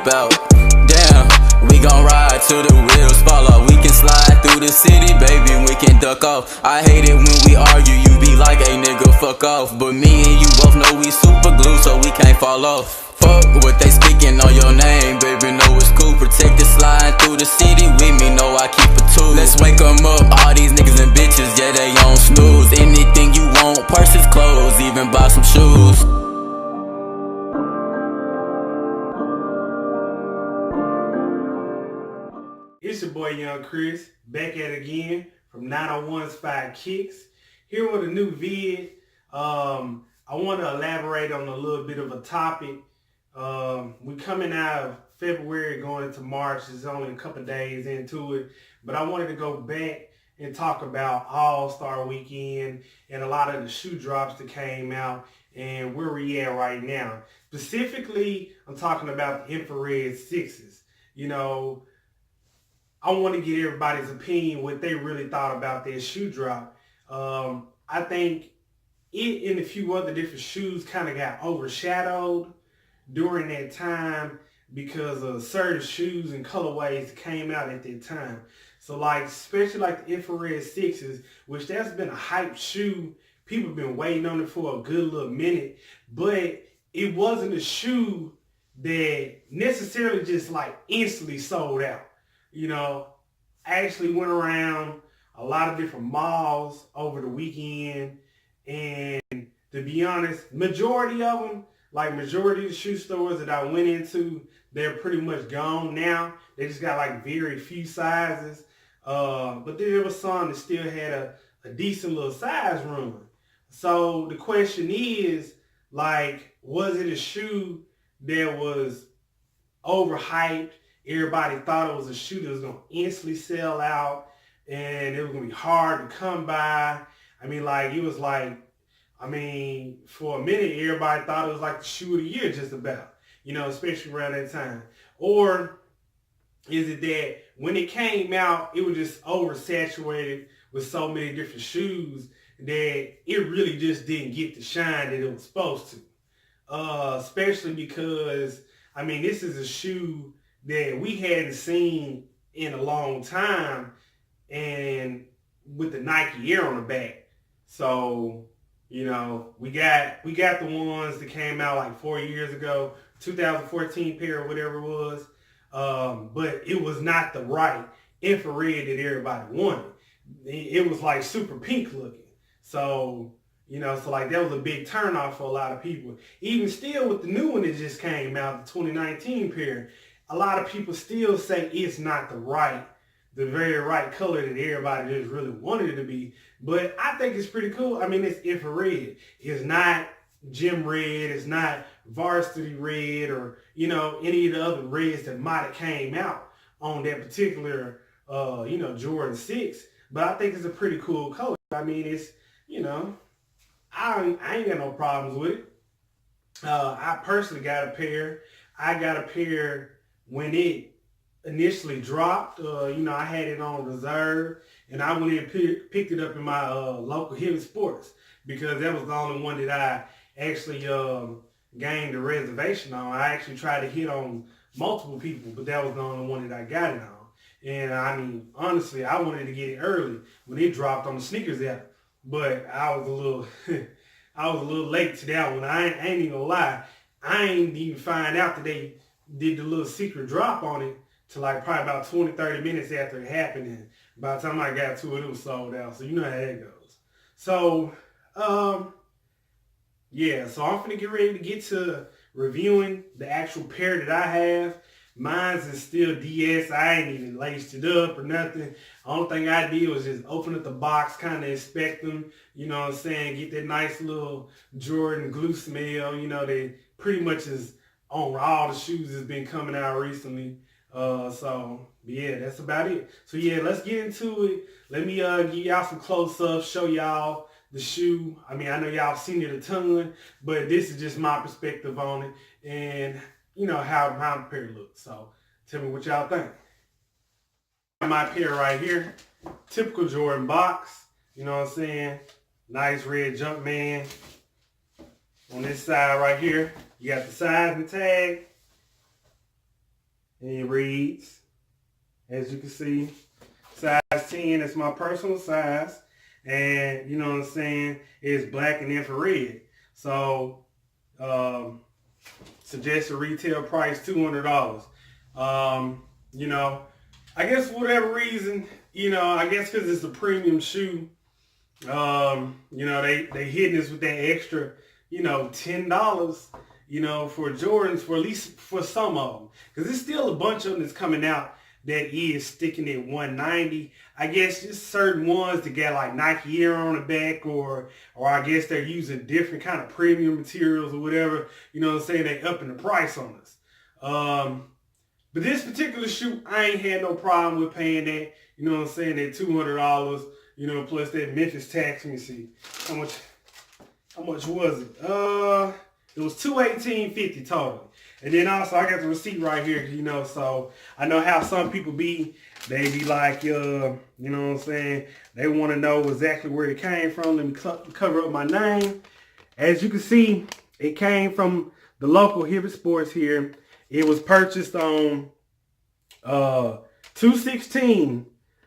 about. Damn, we gon' ride till the wheels fall off. We can slide through the city, baby, we can duck off. I hate it when we argue, you be like, hey nigga, fuck off. But me and you both know we super glue, so we can't fall off. Fuck what they speaking on your name, baby, know it's cool. Protect the slide through the city with me, know I keep a tool. Let's wake 'em up, all these niggas and bitches, yeah, they on snooze. Anything you want, purses, clothes, even buy some shoes. It's your boy Young Chris, back at it again from 901's 5 Kicks. Here with a new vid. I want to elaborate on a little bit of a topic. We're coming out of February, going into March. It's only a couple days into it. But I wanted to go back and talk about All-Star Weekend and a lot of the shoe drops that came out and where we at right now. Specifically, I'm talking about the Infrared 6s. You know, I want to get everybody's opinion, what they really thought about their shoe drop. I think it and a few other different shoes kind of got overshadowed during that time because of certain shoes and colorways that came out at that time. So like, especially like the Infrared 6s, which that's been a hype shoe. People have been waiting on it for a good little minute, but it wasn't a shoe that necessarily just like instantly sold out. You know, I actually went around a lot of different malls over the weekend, and to be honest, majority of them, like majority of the shoe stores that I went into, they're pretty much gone now. They just got like very few sizes, but there was some that still had a decent little size run. So the question is, like, was it a shoe that was overhyped? Everybody thought it was a shoe that was going to instantly sell out and it was going to be hard to come by. I mean, like, it was like, I mean, for a minute, everybody thought it was like the shoe of the year just about, you know, especially around that time. Or is it that when it came out, it was just oversaturated with so many different shoes that it really just didn't get the shine that it was supposed to? Especially because, I mean, this is a shoe that we hadn't seen in a long time, and with the Nike Air on the back. So, you know, we got the ones that came out like 4 years ago, 2014 pair or whatever it was, but it was not the right infrared that everybody wanted. It was like super pink looking. So, you know, so like that was a big turnoff for a lot of people. Even still with the new one that just came out, the 2019 pair, a lot of people still say it's not the very right color that everybody just really wanted it to be. But I think it's pretty cool. I mean, it's infrared. It's not gym red. It's not varsity red or, you know, any of the other reds that might have came out on that particular, you know, Jordan 6. But I think it's a pretty cool color. I mean, it's, you know, I ain't got no problems with it. I personally got a pair. I got a pair when it initially dropped. You know, I had it on reserve, and I went and picked it up in my local Hill Sports because that was the only one that I actually gained a reservation on. I actually tried to hit on multiple people, but that was the only one that I got it on. And I mean, honestly, I wanted to get it early when it dropped on the sneakers app, but I was a little, I was a little late to that one. I ain't even gonna lie. I ain't even find out that they did the little secret drop on it to like probably about 20, 30 minutes after it happened. And by the time I got to it, it was sold out. So you know how that goes. So, yeah, so I'm finna get ready to get to reviewing the actual pair that I have. Mine's is still DS. I ain't even laced it up or nothing. Only thing I did was just open up the box, kind of inspect them, you know what I'm saying, get that nice little Jordan glue smell, you know, that pretty much is on all the shoes that's been coming out recently. So yeah, that's about it. So yeah, let's get into it. Let me give y'all some close-ups, show y'all the shoe. I mean, I know y'all seen it a ton, but this is just my perspective on it and, you know, how my pair looks. So tell me what y'all think. My pair right here, typical Jordan box, you know what I'm saying? Nice red Jumpman. On this side right here, you got the size and tag. And it reads, as you can see, size 10 is my personal size. And, you know what I'm saying, it's black and infrared. So, suggested retail price $200. You know, I guess for whatever reason, you know, I guess because it's a premium shoe, you know, they hitting us with that extra, you know, $10, you know, for Jordans, for at least for some of them. Because there's still a bunch of them that's coming out that is sticking at $190. I guess just certain ones that got like Nike Air on the back, or I guess they're using different kind of premium materials or whatever. You know what I'm saying? They upping the price on us. But this particular shoe, I ain't had no problem with paying that. You know what I'm saying? That $200. You know, plus that Memphis tax. Let me see how much was it? It was $218.50 total. And then also I got the receipt right here, you know, so I know how some people be. They be like, you know what I'm saying? They want to know exactly where it came from. Let me cover up my name. As you can see, it came from the local Hibbett Sports here. It was purchased on 2/16.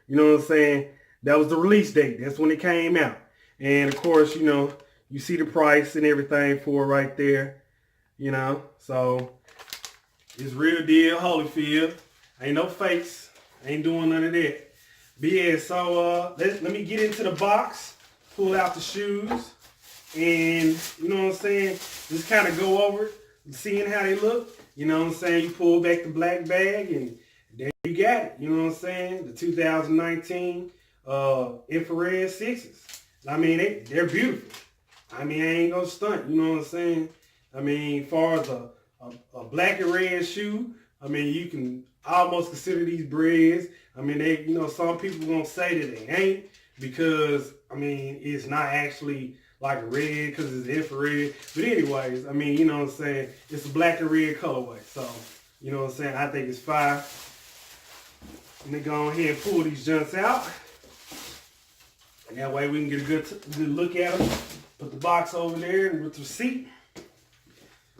You know what I'm saying? That was the release date. That's when it came out. And of course, you know, you see the price and everything for it right there. You know, so it's real deal, Holyfield. Ain't no fakes. Ain't doing none of that. But yeah, so let me get into the box, pull out the shoes, and you know what I'm saying, just kind of go over it, seeing how they look. You know what I'm saying? You pull back the black bag and there you got it. You know what I'm saying? The 2019 Infrared 6s. I mean, they're beautiful. I mean, I ain't gonna stunt. You know what I'm saying? I mean, as far as a black and red shoe, I mean, you can almost consider these breads. I mean, they, you know, some people gonna say that they ain't because, I mean, it's not actually like a red because it's infrared. But anyways, I mean, you know what I'm saying? It's a black and red colorway. So, you know what I'm saying? I think it's fire. Let me go ahead and pull these junks out. And that way we can get a good look at them. Put the box over there and with the receipt.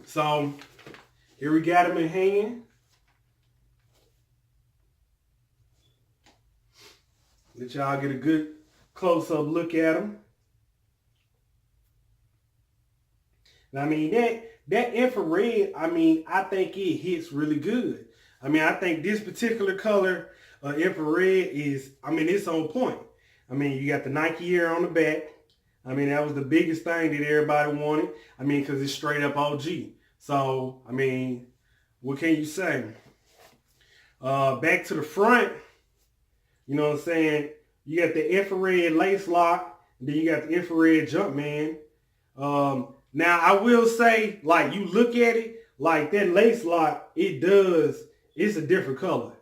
So here we got them in hand. Let y'all get a good close-up look at them. And I mean, that infrared, I mean, I think it hits really good. I mean, I think this particular color infrared is, I mean, it's on point. I mean, you got the Nike Air on the back. I mean, that was the biggest thing that everybody wanted. I mean, because it's straight up OG. So, I mean, what can you say? Back to the front, you know what I'm saying? You got the infrared lace lock. And then you got the infrared Jumpman. Now, I will say, like, you look at it, like that lace lock, it's a different color.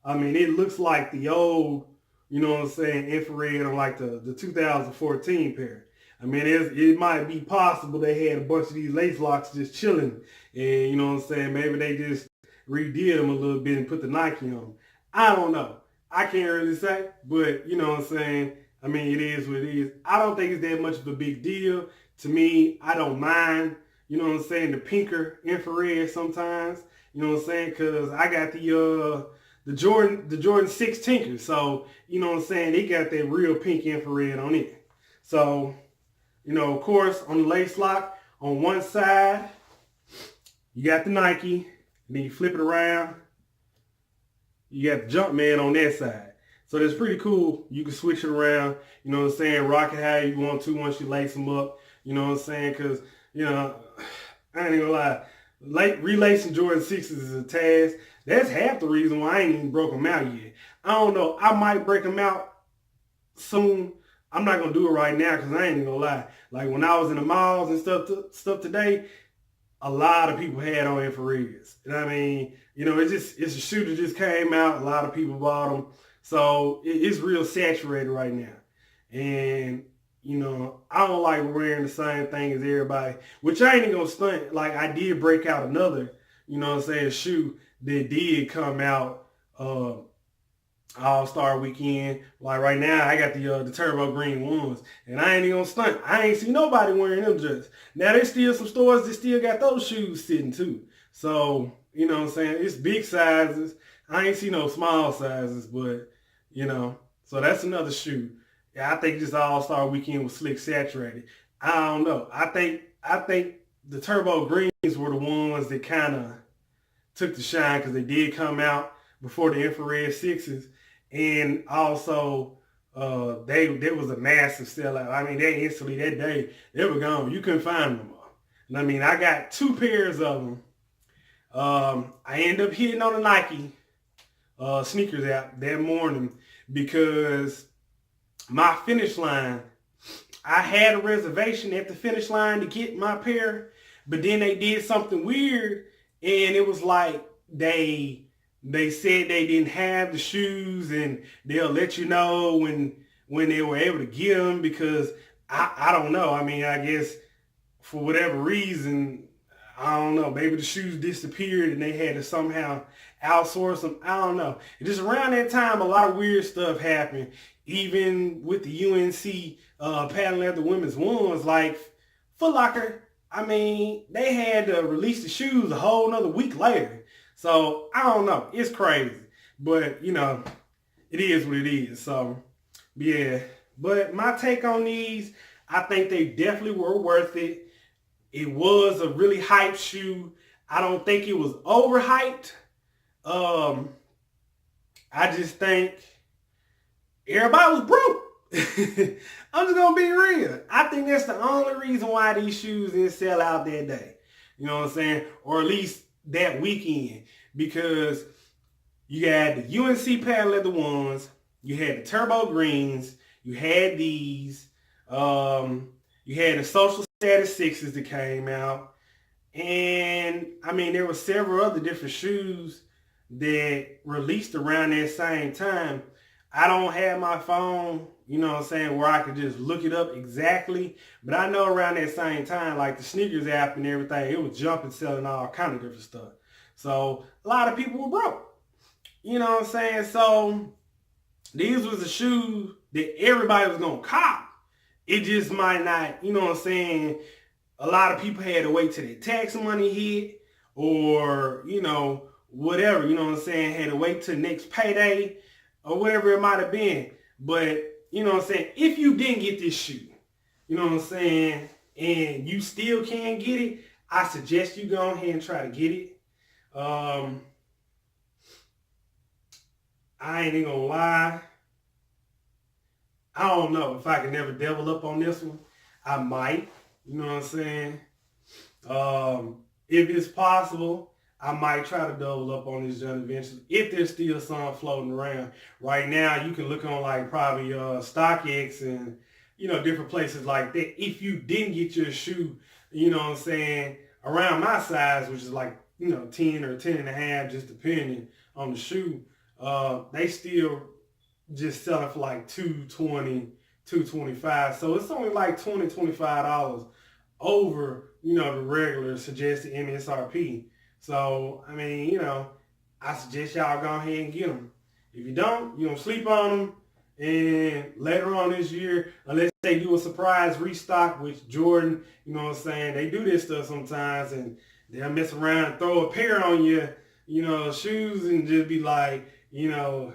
I mean, it looks like the old, you know what I'm saying, infrared on like the 2014 pair. I mean, it might be possible they had a bunch of these lace locks just chilling. And, you know what I'm saying, maybe they just redid them a little bit and put the Nike on them. I don't know. I can't really say, but, you know what I'm saying, I mean, it is what it is. I don't think it's that much of a big deal. To me, I don't mind, you know what I'm saying, the pinker infrared sometimes. You know what I'm saying, because I got the Jordan 6 Tinker. So, you know what I'm saying, they got that real pink infrared on it. So, you know, of course, on the lace lock, on one side, you got the Nike, and then you flip it around, you got the Jumpman on that side. So that's pretty cool. You can switch it around, you know what I'm saying, rock it how you want to once you lace them up, you know what I'm saying, because, you know, I ain't gonna lie, relacing Jordan 6s is a task. That's half the reason why I ain't even broke them out yet. I don't know. I might break them out soon. I'm not going to do it right now because I ain't even going to lie. Like when I was in the malls and stuff today, a lot of people had on infrareds. And I mean, you know, it's a shoe that just came out. A lot of people bought them. So it's real saturated right now. And, you know, I don't like wearing the same thing as everybody, which I ain't even going to stunt. Like I did break out another, you know what I'm saying, shoe that did come out All-Star weekend. Like right now, I got the turbo green ones, and I ain't even gonna stunt. I ain't see nobody wearing them just. Now there's still some stores that still got those shoes sitting too. So you know what I'm saying? It's big sizes. I ain't see no small sizes, but you know. So that's another shoe. Yeah, I think this All-Star weekend was slick saturated. I don't know. I think the turbo greens were the ones that kind of took the shine because they did come out before the infrared sixes, and also there was a massive sellout. I mean, they instantly that day they were gone. You couldn't find them all. And I mean, I got 2 pairs of them. I ended up hitting on the Nike sneakers app that morning because my finish line, I had a reservation at the finish line to get my pair, but then they did something weird, and it was like they said they didn't have the shoes, and they'll let you know when they were able to get them, because I don't know. I mean, I guess for whatever reason, I don't know. Maybe the shoes disappeared and they had to somehow outsource them. I don't know. And just around that time, a lot of weird stuff happened. Even with the UNC patent leather women's ones, like Foot Locker, I mean, they had to release the shoes a whole nother week later. So I don't know. It's crazy. But, you know, it is what it is. So, yeah. But my take on these, I think they definitely were worth it. It was a really hyped shoe. I don't think it was overhyped. I just think everybody was broke. I'm just going to be real. I think that's the only reason why these shoes didn't sell out that day. You know what I'm saying? Or at least that weekend. Because you had the UNC patent leather ones. You had the turbo greens. You had these. You had the social status sixes that came out. And, I mean, there were several other different shoes that released around that same time. I don't have my phone, you know what I'm saying, where I could just look it up exactly. But I know around that same time, like the sneakers app and everything, it was jumping, selling all kind of different stuff. So a lot of people were broke. You know what I'm saying? So these was a shoe that everybody was going to cop. It just might not, you know what I'm saying, a lot of people had to wait till their tax money hit, or, you know, whatever, you know what I'm saying, had to wait till next payday or whatever it might have been. But, you know what I'm saying, if you didn't get this shoe, you know what I'm saying, and you still can't get it, I suggest you go ahead and try to get it. I ain't even gonna lie. I don't know if I can ever double up on this one. I might, you know what I'm saying? If it's possible, I might try to double up on this joint eventually, if there's still some floating around. Right now, you can look on like probably StockX and, you know, different places like that. If you didn't get your shoe, you know what I'm saying, around my size, which is like, you know, 10 or 10 and a half, just depending on the shoe, they still just selling for like $220, $225. So it's only like $20, $25 over, you know, the regular suggested MSRP. So, I mean, you know, I suggest y'all go ahead and get them. If you don't, you don't sleep on them. And later on this year, unless they do a surprise restock, which Jordan, you know what I'm saying, they do this stuff sometimes, and they'll mess around and throw a pair on you, you know, shoes, and just be like, you know,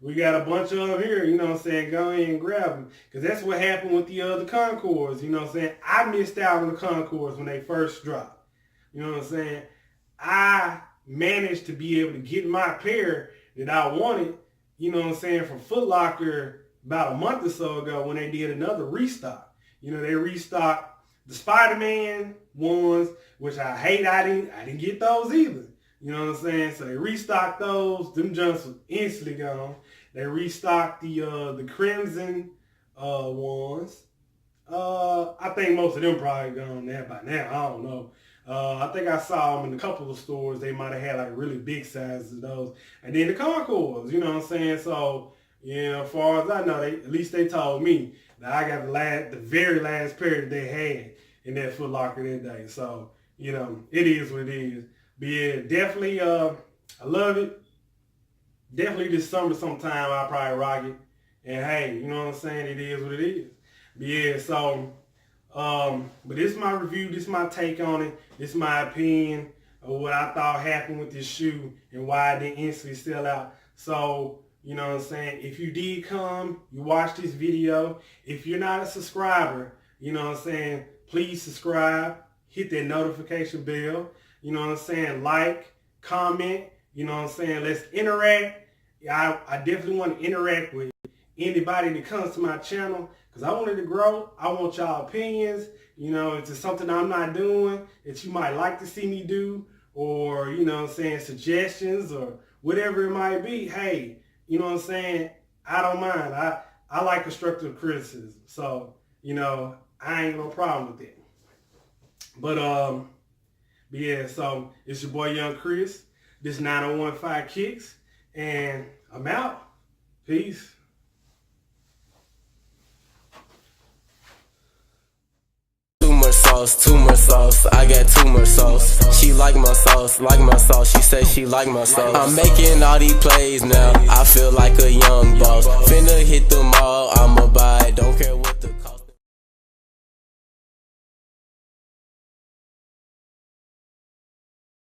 we got a bunch of them here, you know what I'm saying, go ahead and grab them. Because that's what happened with the Concords, you know what I'm saying. I missed out on the Concords when they first dropped. You know what I'm saying. I managed to be able to get my pair that I wanted, you know what I'm saying, from Foot Locker about a month or so ago when they did another restock. You know, they restocked the Spider-Man ones, which I hate. I didn't get those either. You know what I'm saying? So they restocked those. Them junks was instantly gone. They restocked the Crimson ones. I think most of them probably gone there by now. I don't know. I think I saw them in a couple of stores. They might have had like really big sizes of those. And then the Concords, you know what I'm saying? So, you know, as far as I know, at least they told me that I got the very last pair that they had in that Foot Locker that day. So, you know, it is what it is. But yeah, definitely, I love it. definitely this summer sometime I'll probably rock it. And hey, you know what I'm saying? It is what it is. But yeah, so, but this is my review. This is my take on it. This is my opinion of what I thought happened with this shoe and why it didn't instantly sell out. So, you know what I'm saying? If you did come, you watch this video. If you're not a subscriber, you know what I'm saying? Please subscribe. Hit that notification bell. You know what I'm saying? Like, comment. You know what I'm saying? Let's interact. I definitely want to interact with anybody that comes to my channel because I want it to grow. I want y'all opinions. You know, if it's something I'm not doing that you might like to see me do, or, you know what I'm saying, suggestions or whatever it might be, hey, you know what I'm saying, I don't mind. I like constructive criticism. So, you know, I ain't no problem with it. But yeah, so it's your boy Young Chris. This 9015 Kicks, and I'm out. Peace. Too much sauce, I got too much sauce. She like my sauce, she say she like my sauce. I'm making all these plays now, I feel like a young boss. Finna hit the mall.